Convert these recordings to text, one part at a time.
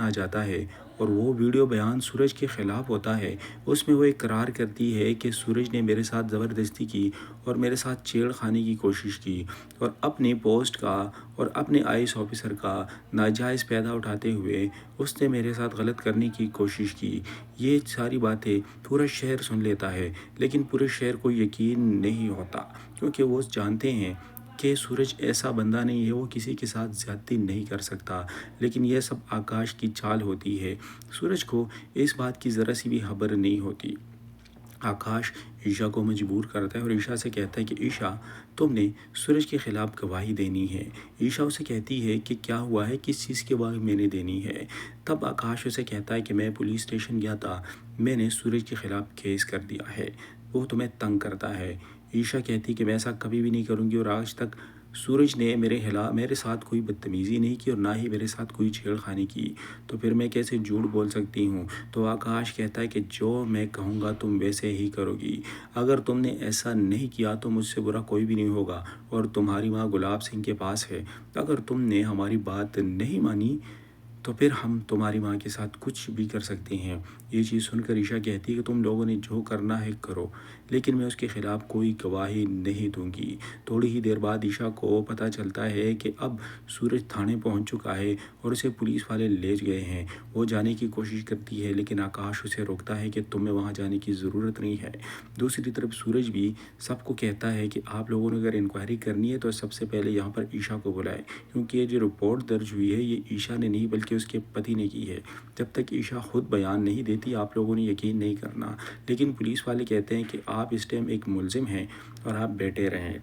आ जाता है और वो वीडियो बयान सूरज के ख़िलाफ़ होता है। उसमें वो इकरार करती है कि सूरज ने मेरे साथ ज़बरदस्ती की और मेरे साथ छेड़खानी की कोशिश की और अपने पोस्ट का और अपने आईएएस ऑफ़िसर का नाजायज़ फ़ायदा उठाते हुए उसने मेरे साथ गलत करने की कोशिश की। ये सारी बातें पूरा शहर सुन लेता है, लेकिन पूरे शहर को यकीन नहीं होता, क्योंकि वो जानते हैं कि सूरज ऐसा बंदा नहीं है, वो किसी के साथ ज़्यादती नहीं कर सकता। लेकिन यह सब आकाश की चाल होती है। सूरज को इस बात की ज़रा सी भी खबर नहीं होती। आकाश ईशा को मजबूर करता है और ईशा से कहता है कि ईशा, तुमने सूरज के ख़िलाफ़ गवाही देनी है। ईशा उसे कहती है कि क्या हुआ है, किस चीज़ की गवाही मैंने देनी है। तब आकाश उसे कहता है कि मैं पुलिस स्टेशन गया था, मैंने सूरज के ख़िलाफ़ केस कर दिया है, वो तुम्हें तंग करता है। ईशा कहती है कि मैं ऐसा कभी भी नहीं करूँगी और आज तक सूरज ने मेरे साथ कोई बदतमीज़ी नहीं की और ना ही मेरे साथ कोई छेड़खानी की, तो फिर मैं कैसे झूठ बोल सकती हूँ। तो आकाश कहता है कि जो मैं कहूँगा तुम वैसे ही करोगी। अगर तुमने ऐसा नहीं किया तो मुझसे बुरा कोई भी नहीं होगा और तुम्हारी माँ गुलाब सिंह के पास है। अगर तुमने हमारी बात नहीं मानी तो फिर हम तुम्हारी माँ के साथ कुछ भी कर सकते हैं। ये चीज़ सुनकर ईशा कहती है कि तुम लोगों ने जो करना है करो, लेकिन मैं उसके ख़िलाफ़ कोई गवाही नहीं दूंगी। थोड़ी ही देर बाद ईशा को पता चलता है कि अब सूरज थाने पहुंच चुका है और उसे पुलिस वाले ले गए हैं। वो जाने की कोशिश करती है, लेकिन आकाश उसे रोकता है कि तुम्हें वहाँ जाने की ज़रूरत नहीं है। दूसरी तरफ सूरज भी सबको कहता है कि आप लोगों ने अगर इंक्वायरी करनी है तो सबसे पहले यहाँ पर ईशा को बुलाए, क्योंकि ये जो रिपोर्ट दर्ज हुई है ये ईशा ने नहीं बल्कि उसके पति ने की है। जब तक ईशा खुद बयान नहीं देती आप लोगों ने यकीन नहीं करना। लेकिन पुलिस वाले कहते हैं कि आप इस टाइम एक मुलजिम हैं और आप बैठे रहें,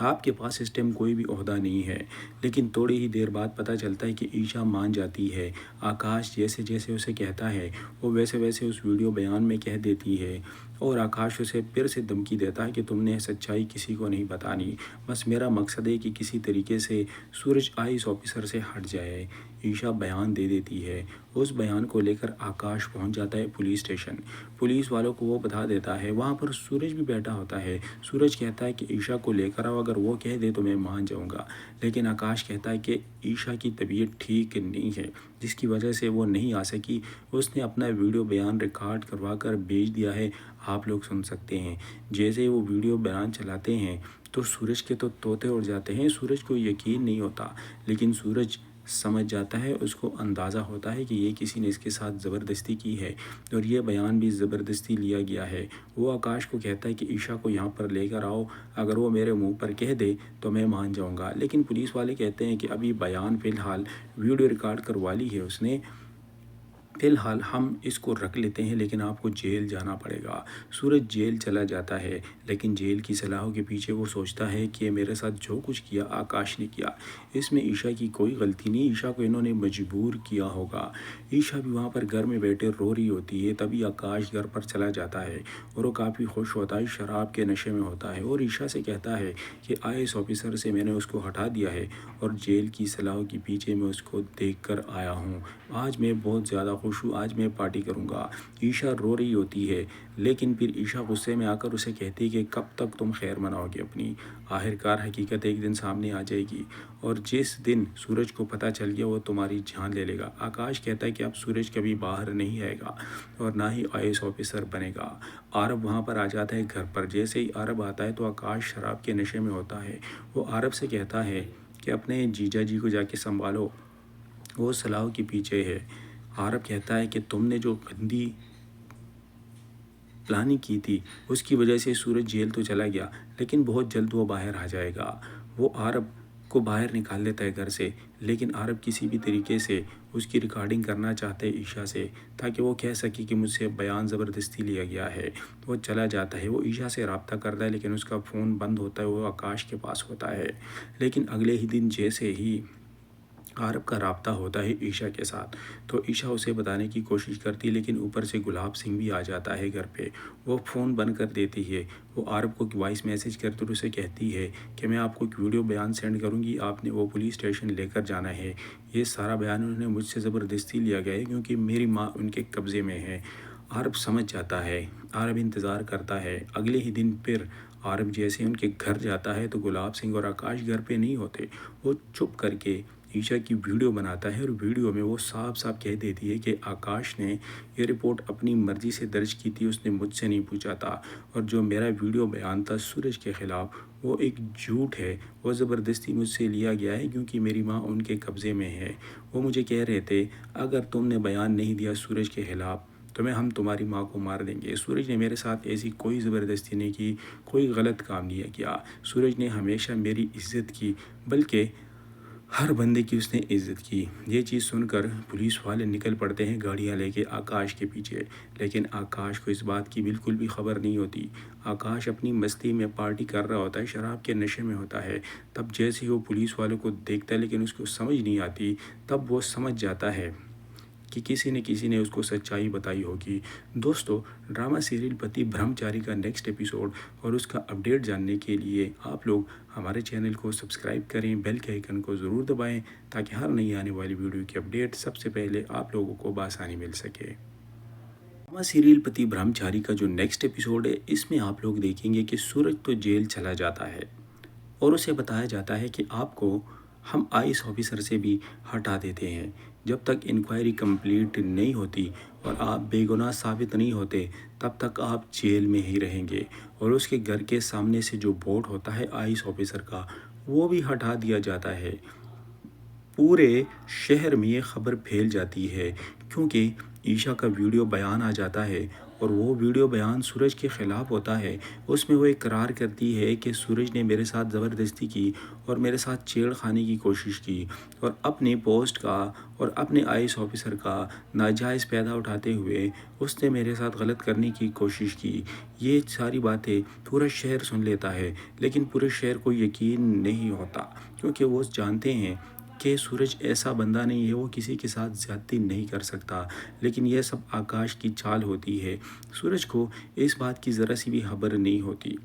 आपके पास इस टाइम कोई भी ओहदा नहीं है। लेकिन थोड़ी ही देर बाद पता चलता है कि ईशा मान जाती है। आकाश जैसे जैसे उसे कहता है वो वैसे वैसे उस वीडियो बयान में कह देती है और आकाश उसे फिर से धमकी देता है कि तुमने सच्चाई किसी को नहीं बतानी, बस मेरा मकसद है कि किसी तरीके से सूरज आईएएस ऑफिसर से हट जाए। ईशा बयान दे देती है। उस बयान को लेकर आकाश पहुंच जाता है पुलिस स्टेशन। पुलिस वालों को वो बता देता है, वहाँ पर सूरज भी बैठा होता है। सूरज कहता है कि ईशा को लेकर आओ, अगर वो कह दे तो मैं मान जाऊँगा। लेकिन आकाश कहता है कि ईशा की तबीयत ठीक नहीं है, जिसकी वजह से वो नहीं आ सकी। उसने अपना वीडियो बयान रिकॉर्ड करवा कर भेज दिया है, आप लोग सुन सकते हैं। जैसे ही वो वीडियो बयान चलाते हैं तो सूरज के तो तोते उड़ जाते हैं। सूरज को यकीन नहीं होता, लेकिन सूरज समझ जाता है, उसको अंदाज़ा होता है कि ये किसी ने इसके साथ ज़बरदस्ती की है और ये बयान भी ज़बरदस्ती लिया गया है। वो आकाश को कहता है कि ईशा को यहाँ पर लेकर आओ, अगर वो मेरे मुंह पर कह दे तो मैं मान जाऊँगा। लेकिन पुलिस वाले कहते हैं कि अभी बयान फ़िलहाल वीडियो रिकॉर्ड करवा ली है उसने, फ़िलहाल हम इसको रख लेते हैं, लेकिन आपको जेल जाना पड़ेगा। सूरज जेल चला जाता है, लेकिन जेल की सलाहों के पीछे वो सोचता है कि मेरे साथ जो कुछ किया आकाश ने किया, इसमें ईशा की कोई गलती नहीं, ईशा को इन्होंने मजबूर किया होगा। ईशा भी वहाँ पर घर में बैठे रो रही होती है, तभी आकाश घर पर चला जाता है और वो काफ़ी खुश होता है, शराब के नशे में होता है और ईशा से कहता है कि आईएएस ऑफिसर से मैंने उसको हटा दिया है और जेल की सलाहों के पीछे मैं उसको देख कर आया हूँ। आज मैं बहुत ज़्यादा खुश हूँ, आज मैं पार्टी करूँगा। ईशा रो रही होती है, लेकिन फिर ईशा गुस्से में आकर उसे कहती है कि कब तक तुम खैर मनाओगे अपनी, आखिरकार हकीकत एक दिन सामने आ जाएगी और जिस दिन सूरज को पता चल गया वो तुम्हारी जान ले लेगा। आकाश कहता है कि अब सूरज कभी बाहर नहीं आएगा और ना ही आईएएस ऑफिसर बनेगा। आरब वहाँ पर आ जाता है घर पर। जैसे ही आरब आता है तो आकाश शराब के नशे में होता है। वो आरब से कहता है कि अपने जीजा जी को जाके संभालो, वो सलाह के पीछे है। आरब कहता है कि तुमने जो गंदी प्लानिंग की थी उसकी वजह से सूरज जेल तो चला गया, लेकिन बहुत जल्द वो बाहर आ जाएगा। वो आरब को बाहर निकाल लेता है घर से, लेकिन आरब किसी भी तरीके से उसकी रिकॉर्डिंग करना चाहते हैं ईशा से, ताकि वो कह सके कि मुझसे बयान ज़बरदस्ती लिया गया है। तो वो चला जाता है, वो ईशा से रब्ता करता है, लेकिन उसका फ़ोन बंद होता है, वो आकाश के पास होता है। लेकिन अगले ही दिन जैसे ही आरब का राब्ता होता है ईशा के साथ, तो ईशा उसे बताने की कोशिश करती है, लेकिन ऊपर से गुलाब सिंह भी आ जाता है घर पे। वो फ़ोन बंद कर देती है। वो आरब को वॉइस मैसेज करते हुए उसे कहती है कि मैं आपको एक वीडियो बयान सेंड करूँगी, आपने वो पुलिस स्टेशन लेकर जाना है। ये सारा बयान उन्होंने मुझसे ज़बरदस्ती लिया गया है क्योंकि मेरी माँ उनके कब्ज़े में है। आरब समझ जाता है। आरब इंतज़ार करता है। अगले ही दिन फिर आरब जैसे उनके घर जाता है तो गुलाब सिंह और आकाश घर पे नहीं होते। वो चुप करके ईशा की वीडियो बनाता है और वीडियो में वो साफ साफ कह देती है कि आकाश ने ये रिपोर्ट अपनी मर्ज़ी से दर्ज की थी, उसने मुझसे नहीं पूछा था। और जो मेरा वीडियो बयान था सूरज के ख़िलाफ़, वो एक झूठ है, वो ज़बरदस्ती मुझसे लिया गया है क्योंकि मेरी माँ उनके कब्ज़े में है। वो मुझे कह रहे थे अगर तुमने बयान नहीं दिया सूरज के ख़िलाफ़ तो हम तुम्हारी माँ को मार देंगे। सूरज ने मेरे साथ ऐसी कोई ज़बरदस्ती नहीं की, कोई गलत काम नहीं किया। सूरज ने हमेशा मेरी इज़्ज़त की, बल्कि हर बंदे की उसने इज़्ज़त की। ये चीज़ सुनकर पुलिस वाले निकल पड़ते हैं गाड़ियाँ लेके आकाश के पीछे, लेकिन आकाश को इस बात की बिल्कुल भी खबर नहीं होती। आकाश अपनी मस्ती में पार्टी कर रहा होता है, शराब के नशे में होता है। तब जैसे ही वो पुलिस वालों को देखता है लेकिन उसको समझ नहीं आती, तब वो समझ जाता है कि किसी ने उसको सच्चाई बताई होगी। दोस्तों, ड्रामा सीरियल पति ब्रह्मचारी का नेक्स्ट एपिसोड और उसका अपडेट जानने के लिए आप लोग हमारे चैनल को सब्सक्राइब करें, बेल के आइकन को ज़रूर दबाएं ताकि हर नई आने वाली वीडियो की अपडेट सबसे पहले आप लोगों को बआसानी मिल सके। ड्रामा सीरियल पति ब्रह्मचारी का जो नेक्स्ट एपिसोड है, इसमें आप लोग देखेंगे कि सूरज तो जेल चला जाता है और उसे बताया जाता है कि आपको हम आईएएस ऑफिसर से भी हटा देते हैं। जब तक इंक्वायरी कंप्लीट नहीं होती और आप बेगुनाह साबित नहीं होते, तब तक आप जेल में ही रहेंगे। और उसके घर के सामने से जो बोर्ड होता है आईएएस ऑफिसर का, वो भी हटा दिया जाता है। पूरे शहर में ये ख़बर फैल जाती है क्योंकि ईशा का वीडियो बयान आ जाता है और वो वीडियो बयान सूरज के ख़िलाफ़ होता है। उसमें वो इकरार करती है कि सूरज ने मेरे साथ ज़बरदस्ती की और मेरे साथ छेड़खानी की कोशिश की और अपने पोस्ट का और अपने आईएएस ऑफिसर का नाजायज़ फ़ायदा उठाते हुए उसने मेरे साथ गलत करने की कोशिश की। ये सारी बातें पूरा शहर सुन लेता है, लेकिन पूरे शहर को यकीन नहीं होता क्योंकि वो जानते हैं कि सूरज ऐसा बंदा नहीं है, वो किसी के साथ ज़्यादती नहीं कर सकता। लेकिन यह सब आकाश की चाल होती है। सूरज को इस बात की ज़रा सी भी खबर नहीं होती।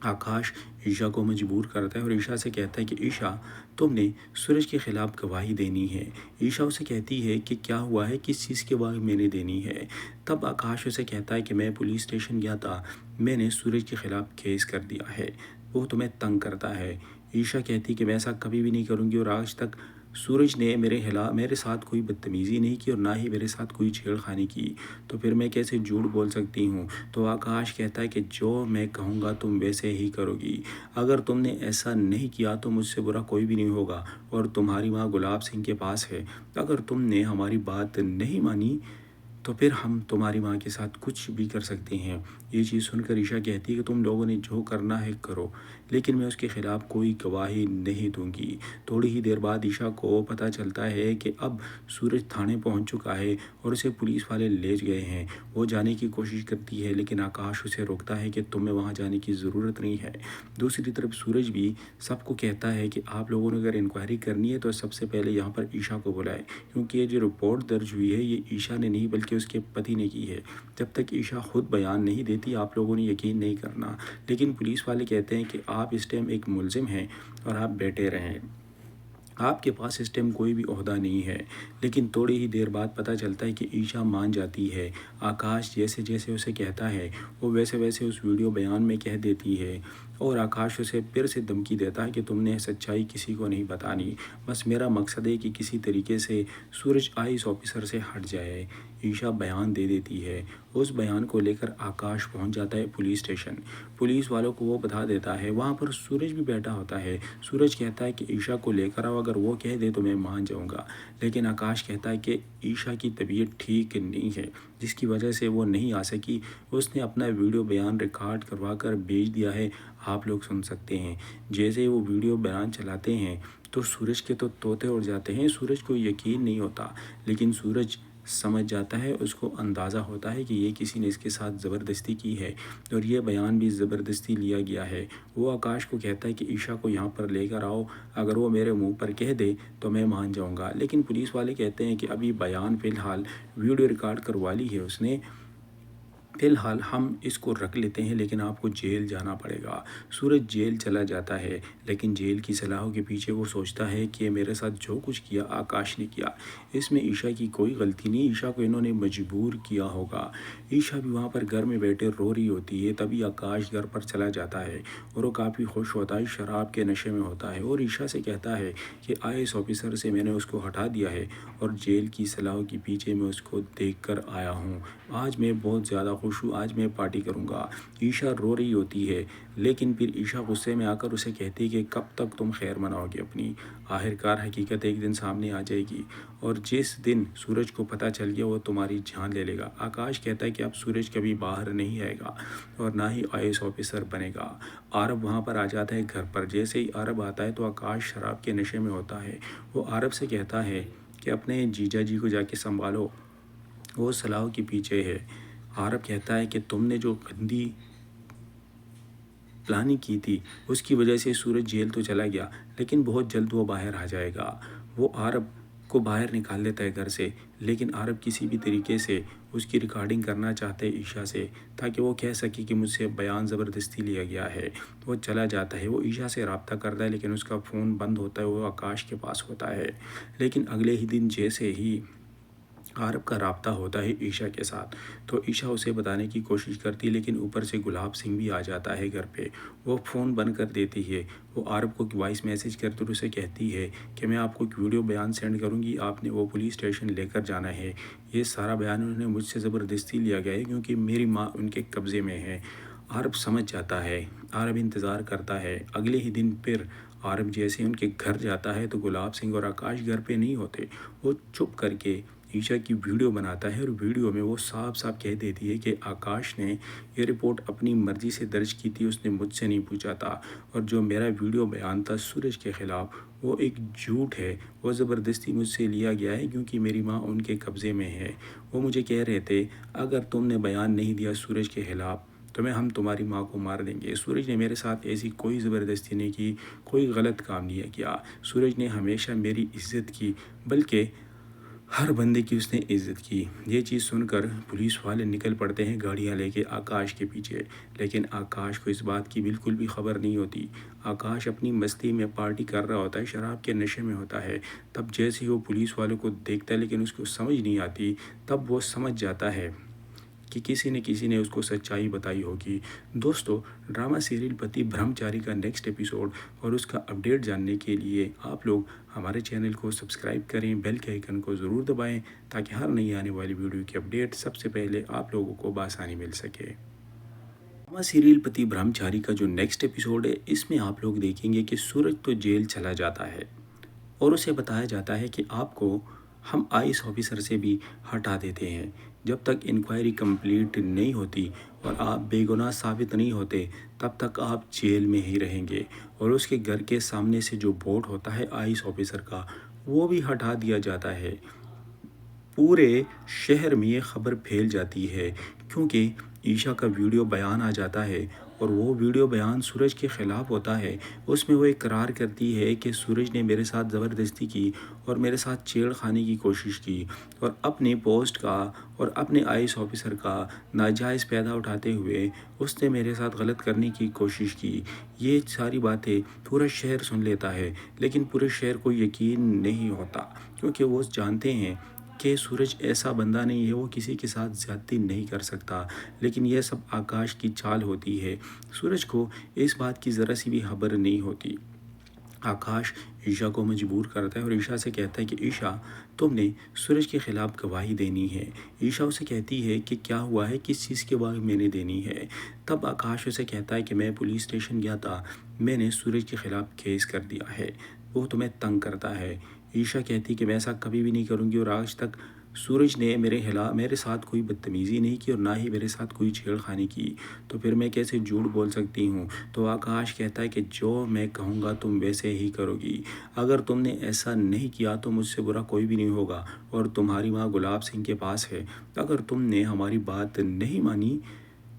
आकाश ईशा को मजबूर करता है और ईशा से कहता है कि ईशा, तुमने सूरज के ख़िलाफ़ गवाही देनी है। ईशा उसे कहती है कि क्या हुआ है, किस चीज़ की गवाही मैंने देनी है। तब आकाश उसे कहता है कि मैं पुलिस स्टेशन गया था, मैंने सूरज के ख़िलाफ़ केस कर दिया है, वो तुम्हें तंग करता है। ईशा कहती कि मैं ऐसा कभी भी नहीं करूँगी और आज तक सूरज ने मेरे साथ कोई बदतमीज़ी नहीं की और ना ही मेरे साथ कोई छेड़खानी की, तो फिर मैं कैसे झूठ बोल सकती हूँ। तो आकाश कहता है कि जो मैं कहूँगा तुम वैसे ही करोगी। अगर तुमने ऐसा नहीं किया तो मुझसे बुरा कोई भी नहीं होगा और तुम्हारी माँ गुलाब सिंह के पास है। अगर तुमने हमारी बात नहीं मानी तो फिर हम तुम्हारी माँ के साथ कुछ भी कर सकते हैं। ये चीज़ सुनकर ईशा कहती है कि तुम लोगों ने जो करना है करो, लेकिन मैं उसके ख़िलाफ़ कोई गवाही नहीं दूंगी। थोड़ी ही देर बाद ईशा को पता चलता है कि अब सूरज थाने पहुंच चुका है और उसे पुलिस वाले ले गए हैं। वो जाने की कोशिश करती है लेकिन आकाश उसे रोकता है कि तुम्हें वहाँ जाने की ज़रूरत नहीं है। दूसरी तरफ सूरज भी सबको कहता है कि आप लोगों ने अगर इंक्वायरी करनी है तो सबसे पहले यहाँ पर ईशा को बुलाए, क्योंकि ये जो रिपोर्ट दर्ज हुई है ये ईशा ने नहीं बल्कि उसके पति ने की है। जब तक ईशा खुद बयान नहीं देती आप लोगों ने यकीन नहीं करना। लेकिन पुलिस वाले कहते हैं कि आप इस टाइम एक मुलजिम हैं और आप बैठे रहें, आपके पास इस टाइम कोई भी ओहदा नहीं है। लेकिन थोड़ी ही देर बाद पता चलता है कि ईशा मान जाती है। आकाश जैसे जैसे उसे कहता है वो वैसे वैसे उस वीडियो बयान में कह देती है और आकाश उसे फिर से धमकी देता है कि तुमने सच्चाई किसी को नहीं बतानी, बस मेरा मकसद है कि किसी तरीके से सूरज आईएएस ऑफिसर से हट जाए। ईशा बयान दे देती है। उस बयान को लेकर आकाश पहुंच जाता है पुलिस स्टेशन। पुलिस वालों को वो बता देता है, वहाँ पर सूरज भी बैठा होता है। सूरज कहता है कि ईशा को लेकर आओ, अगर वो कह दे तो मैं मान जाऊँगा। लेकिन आकाश कहता है कि ईशा की तबीयत ठीक नहीं है, जिसकी वजह से वो नहीं आ सकी। उसने अपना वीडियो बयान रिकॉर्ड करवा कर भेज दिया है, आप लोग सुन सकते हैं। जैसे ही वो वीडियो बयान चलाते हैं तो सूरज के तो तोते उड़ जाते हैं। सूरज को यकीन नहीं होता, लेकिन सूरज समझ जाता है, उसको अंदाज़ा होता है कि ये किसी ने इसके साथ ज़बरदस्ती की है और ये बयान भी ज़बरदस्ती लिया गया है। वो आकाश को कहता है कि ईशा को यहाँ पर लेकर आओ, अगर वो मेरे मुंह पर कह दे तो मैं मान जाऊँगा। लेकिन पुलिस वाले कहते हैं कि अभी बयान फ़िलहाल वीडियो रिकॉर्ड करवा ली है उसने, फ़िलहाल हम इसको रख लेते हैं, लेकिन आपको जेल जाना पड़ेगा। सूरज जेल चला जाता है, लेकिन जेल की सलाहों के पीछे वो सोचता है कि मेरे साथ जो कुछ किया आकाश ने किया। इसमें ईशा की कोई गलती नहीं, ईशा को इन्होंने मजबूर किया होगा। ईशा भी वहाँ पर घर में बैठे रो रही होती है, तभी आकाश घर पर चला जाता है और वो काफ़ी खुश होता है, शराब के नशे में होता है और ईशा से कहता है कि आईएएस ऑफिसर से मैंने उसको हटा दिया है और जेल की सलाहों के पीछे मैं उसको देख कर आया हूँ। आज मैं बहुत ज़्यादा खुश हूँ, आज मैं पार्टी करूँगा। ईशा रो रही होती है, लेकिन फिर ईशा गुस्से में आकर उसे कहती है कि कब तक तुम खैर मनाओगे अपनी। आखिरकार हकीकत एक दिन सामने आ जाएगी और जिस दिन सूरज को पता चल गया वो तुम्हारी जान ले लेगा। आकाश कहता है कि अब सूरज कभी बाहर नहीं आएगा और ना ही आईएएस ऑफिसर बनेगा। आरब वहाँ पर आ जाता है घर पर। जैसे ही आरब आता है तो आकाश शराब के नशे में होता है। वो आरब से कहता है कि अपने जीजा जी को जाके संभालो, वो सलाह के पीछे है। आरब कहता है कि तुमने जो गंदी प्लानिंग की थी उसकी वजह से सूरज जेल तो चला गया, लेकिन बहुत जल्द वो बाहर आ जाएगा। वो आरब को बाहर निकाल लेता है घर से, लेकिन आरब किसी भी तरीके से उसकी रिकॉर्डिंग करना चाहते हैं ईशा से, ताकि वो कह सके कि मुझसे बयान ज़बरदस्ती लिया गया है। तो वो चला जाता है, वो ईशा से रब्ता करता है, लेकिन उसका फ़ोन बंद होता है, वो आकाश के पास होता है। लेकिन अगले ही दिन जैसे ही आरब का राब्ता होता है ईशा के साथ, तो ईशा उसे बताने की कोशिश करती है, लेकिन ऊपर से गुलाब सिंह भी आ जाता है घर पे। वो फ़ोन बंद कर देती है। वो आरब को वॉइस मैसेज करते हुए उसे कहती है कि मैं आपको एक वीडियो बयान सेंड करूँगी, आपने वो पुलिस स्टेशन लेकर जाना है। ये सारा बयान उन्होंने मुझसे ज़बरदस्ती लिया गया है क्योंकि मेरी माँ उनके कब्ज़े में है। आरब समझ जाता है। आरब इंतज़ार करता है। अगले ही दिन फिर आरब जैसे उनके घर जाता है तो गुलाब सिंह और आकाश घर पे नहीं होते। वो चुप करके ईशा की वीडियो बनाता है और वीडियो में वो साफ साफ कह देती है कि आकाश ने ये रिपोर्ट अपनी मर्ज़ी से दर्ज की थी, उसने मुझसे नहीं पूछा था। और जो मेरा वीडियो बयान था सूरज के ख़िलाफ़, वो एक झूठ है, वो ज़बरदस्ती मुझसे लिया गया है क्योंकि मेरी माँ उनके कब्ज़े में है। वो मुझे कह रहे थे अगर तुमने बयान नहीं दिया सूरज के ख़िलाफ़ तो मैं हम तुम्हारी माँ को मार देंगे। सूरज ने मेरे साथ ऐसी कोई ज़बरदस्ती नहीं की, कोई गलत काम नहीं किया। सूरज ने हमेशा मेरी इज़्ज़त की, बल्कि हर बंदे की उसने इज़्ज़त की। ये चीज़ सुनकर पुलिस वाले निकल पड़ते हैं गाड़ियाँ लेके आकाश के पीछे, लेकिन आकाश को इस बात की बिल्कुल भी खबर नहीं होती। आकाश अपनी मस्ती में पार्टी कर रहा होता है, शराब के नशे में होता है। तब जैसे ही वो पुलिस वालों को देखता है, लेकिन उसको समझ नहीं आती, तब वो समझ जाता है कि किसी ने उसको सच्चाई बताई होगी। दोस्तों, ड्रामा सीरियल पति ब्रह्मचारी का नेक्स्ट एपिसोड और उसका अपडेट जानने के लिए आप लोग हमारे चैनल को सब्सक्राइब करें, बेल के आइकन को ज़रूर दबाएं ताकि हर नई आने वाली वीडियो की अपडेट सबसे पहले आप लोगों को बआसानी मिल सके। ड्रामा सीरियल पति ब्रह्मचारी का जो नेक्स्ट एपिसोड है, इसमें आप लोग देखेंगे कि सूरज तो जेल चला जाता है और उसे बताया जाता है कि आपको हम आईएएस ऑफिसर से भी हटा देते हैं। जब तक इंक्वायरी कंप्लीट नहीं होती और आप बेगुनाह साबित नहीं होते, तब तक आप जेल में ही रहेंगे। और उसके घर के सामने से जो बोर्ड होता है आईएएस ऑफिसर का, वो भी हटा दिया जाता है। पूरे शहर में ये ख़बर फैल जाती है क्योंकि ईशा का वीडियो बयान आ जाता है और वो वीडियो बयान सूरज के ख़िलाफ़ होता है। उसमें वो इकरार करती है कि सूरज ने मेरे साथ ज़बरदस्ती की और मेरे साथ छेड़खानी की कोशिश की और अपने पोस्ट का और अपने आईएएस ऑफिसर का नाजायज़ फ़ायदा उठाते हुए उसने मेरे साथ गलत करने की कोशिश की। ये सारी बातें पूरा शहर सुन लेता है, लेकिन पूरे शहर को यकीन नहीं होता क्योंकि वो जानते हैं कि सूरज ऐसा बंदा नहीं है, वो किसी के साथ ज़्यादती नहीं कर सकता। लेकिन यह सब आकाश की चाल होती है। सूरज को इस बात की ज़रा सी भी खबर नहीं होती। आकाश ईशा को मजबूर करता है और ईशा से कहता है कि ईशा, तुमने सूरज के ख़िलाफ़ गवाही देनी है। ईशा उसे कहती है कि क्या हुआ है, किस चीज़ की गवाही मैंने देनी है। तब आकाश उसे कहता है कि मैं पुलिस स्टेशन गया था, मैंने सूरज के ख़िलाफ़ केस कर दिया है, वो तुम्हें तंग करता है। ईशा कहती कि मैं ऐसा कभी भी नहीं करूँगी और आज तक सूरज ने मेरे साथ कोई बदतमीज़ी नहीं की और ना ही मेरे साथ कोई छेड़खानी की, तो फिर मैं कैसे झूठ बोल सकती हूँ। तो आकाश कहता है कि जो मैं कहूँगा तुम वैसे ही करोगी। अगर तुमने ऐसा नहीं किया तो मुझसे बुरा कोई भी नहीं होगा और तुम्हारी माँ गुलाब सिंह के पास है। अगर तुमने हमारी बात नहीं मानी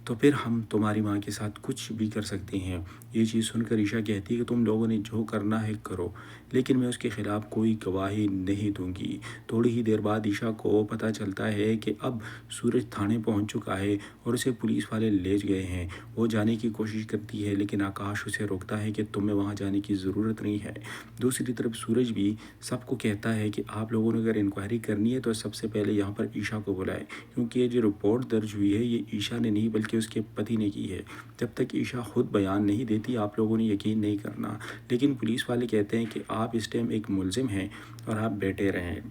तो फिर हम तुम्हारी माँ के साथ कुछ भी कर सकते हैं। ये चीज़ सुनकर ईशा कहती है कि तुम लोगों ने जो करना है करो, लेकिन मैं उसके ख़िलाफ़ कोई गवाही नहीं दूंगी। थोड़ी ही देर बाद ईशा को पता चलता है कि अब सूरज थाने पहुंच चुका है और उसे पुलिस वाले ले गए हैं। वो जाने की कोशिश करती है, लेकिन आकाश उसे रोकता है कि तुम्हें वहाँ जाने की ज़रूरत नहीं है। दूसरी तरफ सूरज भी सबको कहता है कि आप लोगों ने अगर इंक्वायरी करनी है तो सबसे पहले यहाँ पर ईशा को बुलाएं, क्योंकि ये जो रिपोर्ट दर्ज हुई है ये ईशा ने नहीं बल्कि उसके पति ने की है। जब तक ईशा खुद बयान नहीं देती आप लोगों ने यकीन नहीं करना। लेकिन पुलिस वाले कहते हैं कि आप इस टाइम एक मुलजिम हैं और आप बैठे रहें,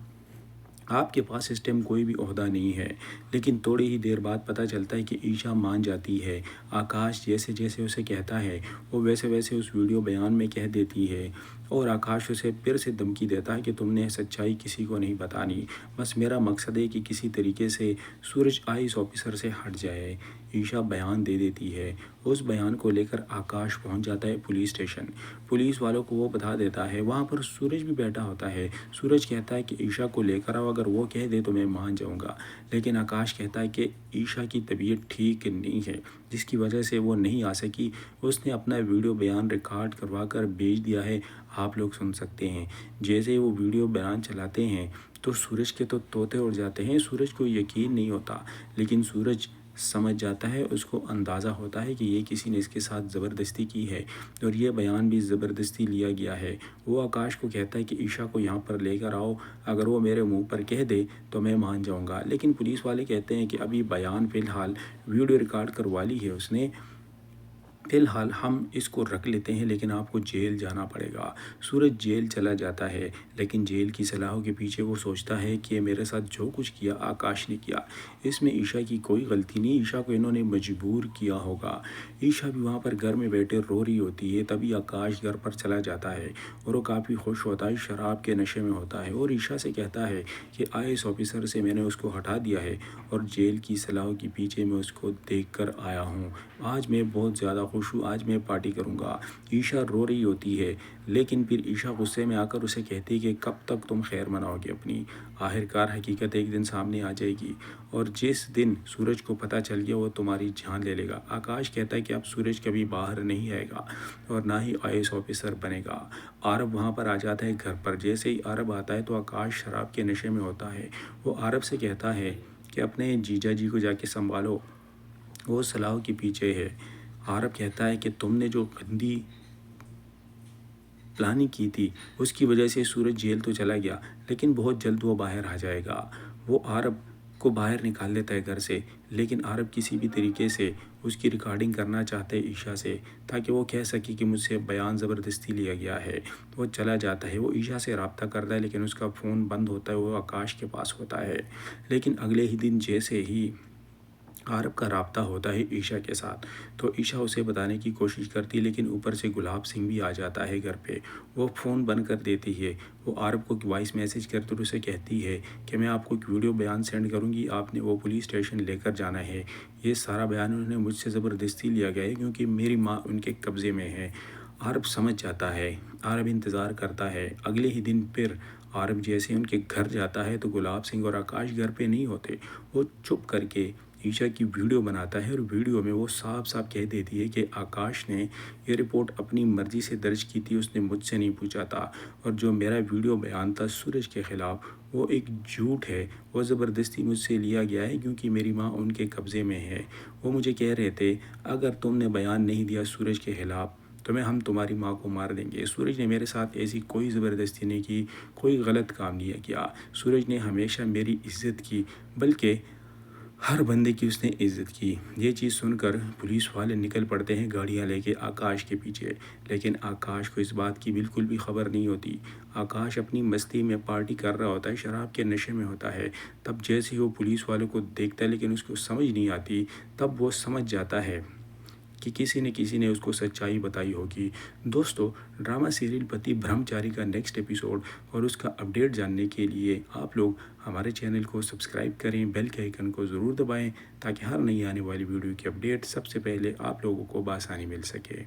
आपके पास इस टाइम कोई भी ओहदा नहीं है। लेकिन थोड़ी ही देर बाद पता चलता है कि ईशा मान जाती है। आकाश जैसे जैसे उसे कहता है वो वैसे वैसे उस वीडियो बयान में कह देती है, और आकाश उसे फिर से धमकी देता है कि तुमने सच्चाई किसी को नहीं बतानी, बस मेरा मकसद है कि किसी तरीके से सूरज आईएएस ऑफिसर से हट जाए। ईशा बयान दे देती है। उस बयान को लेकर आकाश पहुंच जाता है पुलिस स्टेशन। पुलिस वालों को वो बता देता है, वहाँ पर सूरज भी बैठा होता है। सूरज कहता है कि ईशा को लेकर आओ, अगर वो कह दे तो मैं मान जाऊँगा। लेकिन आकाश कहता है कि ईशा की तबीयत ठीक नहीं है, जिसकी वजह से वो नहीं आ सकी। उसने अपना वीडियो बयान रिकॉर्ड करवा कर भेज दिया है, आप लोग सुन सकते हैं। जैसे ही वो वीडियो बयान चलाते हैं तो सूरज के तो तोते उड़ जाते हैं। सूरज को यकीन नहीं होता, लेकिन सूरज समझ जाता है, उसको अंदाज़ा होता है कि ये किसी ने इसके साथ ज़बरदस्ती की है और ये बयान भी ज़बरदस्ती लिया गया है। वो आकाश को कहता है कि ईशा को यहाँ पर लेकर आओ, अगर वो मेरे मुंह पर कह दे तो मैं मान जाऊँगा। लेकिन पुलिस वाले कहते हैं कि अभी बयान फ़िलहाल वीडियो रिकॉर्ड करवा ली है उसने, फ़िलहाल हम इसको रख लेते हैं, लेकिन आपको जेल जाना पड़ेगा। सूरज जेल चला जाता है, लेकिन जेल की सलाहों के पीछे वो सोचता है कि मेरे साथ जो कुछ किया आकाश ने किया, इसमें ईशा की कोई गलती नहीं, ईशा को इन्होंने मजबूर किया होगा। ईशा भी वहाँ पर घर में बैठे रो रही होती है, तभी आकाश घर पर चला जाता है और वो काफ़ी खुश होता है, शराब के नशे में होता है और ईशा से कहता है कि आईएएस ऑफिसर से मैंने उसको हटा दिया है और जेल की सलाहों के पीछे मैं उसको देख कर आया हूँ। आज मैं बहुत ज़्यादा खुश हूँ, आज मैं पार्टी करूँगा। ईशा रो रही होती है, लेकिन फिर ईशा गुस्से में आकर उसे कहती है कि कब तक तुम खैर मनाओगे अपनी। आखिरकार हकीकत एक दिन सामने आ जाएगी और जिस दिन सूरज को पता चल गया वो तुम्हारी जान ले लेगा। आकाश कहता है कि अब सूरज कभी बाहर नहीं आएगा और ना ही आईएएस ऑफिसर बनेगा। आरब वहाँ पर आ जाता है घर पर। जैसे ही आरब आता है तो आकाश शराब के नशे में होता है। वो आरब से कहता है कि अपने जीजा जी को जाके संभालो, वो सलाह के पीछे है। आरब कहता है कि तुमने जो गंदी प्लानिंग की थी उसकी वजह से सूरज जेल तो चला गया, लेकिन बहुत जल्द वो बाहर आ जाएगा। वो आरब को बाहर निकाल लेता है घर से, लेकिन आरब किसी भी तरीके से उसकी रिकॉर्डिंग करना चाहते हैं ईशा से, ताकि वो कह सके कि मुझसे बयान ज़बरदस्ती लिया गया है। तो वो चला जाता है, वो ईशा से रब्ता करता है, लेकिन उसका फ़ोन बंद होता है, वो आकाश के पास होता है। लेकिन अगले ही दिन जैसे ही आरब का राब्ता होता है ईशा के साथ, तो ईशा उसे बताने की कोशिश करती है, लेकिन ऊपर से गुलाब सिंह भी आ जाता है घर पे। वो फ़ोन बंद कर देती है। वो आरब को वॉइस मैसेज करते हुए उसे कहती है कि मैं आपको एक वीडियो बयान सेंड करूँगी, आपने वो पुलिस स्टेशन लेकर जाना है। ये सारा बयान उन्होंने मुझसे ज़बरदस्ती लिया गया है क्योंकि मेरी माँ उनके कब्ज़े में है। आरब समझ जाता है। आरब इंतज़ार करता है। अगले ही दिन फिर आरब जैसे उनके घर जाता है तो गुलाब सिंह और आकाश घर पे नहीं होते। वो चुप करके ईशा की वीडियो बनाता है और वीडियो में वो साफ साफ कह देती है कि आकाश ने ये रिपोर्ट अपनी मर्ज़ी से दर्ज की थी, उसने मुझसे नहीं पूछा था, और जो मेरा वीडियो बयान था सूरज के ख़िलाफ़ वो एक झूठ है, वो ज़बरदस्ती मुझसे लिया गया है क्योंकि मेरी माँ उनके कब्ज़े में है। वो मुझे कह रहे थे अगर तुमने बयान नहीं दिया सूरज के ख़िलाफ़ तो मैं हम तुम्हारी माँ को मार देंगे। सूरज ने मेरे साथ ऐसी कोई ज़बरदस्ती नहीं की, कोई गलत काम नहीं किया। सूरज ने हमेशा मेरी इज़्ज़त की, बल्कि हर बंदे की उसने इज़्ज़त की। ये चीज़ सुनकर पुलिस वाले निकल पड़ते हैं गाड़ियाँ लेके आकाश के पीछे, लेकिन आकाश को इस बात की बिल्कुल भी खबर नहीं होती। आकाश अपनी मस्ती में पार्टी कर रहा होता है, शराब के नशे में होता है। तब जैसे ही वो पुलिस वालों को देखता है, लेकिन उसको समझ नहीं आती, तब वो समझ जाता है कि किसी ने उसको सच्चाई बताई होगी। दोस्तों, ड्रामा सीरियल पति ब्रह्मचारी का नेक्स्ट एपिसोड और उसका अपडेट जानने के लिए आप लोग हमारे चैनल को सब्सक्राइब करें, बेल के आइकन को ज़रूर दबाएं ताकि हर नई आने वाली वीडियो की अपडेट सबसे पहले आप लोगों को बआसानी मिल सके।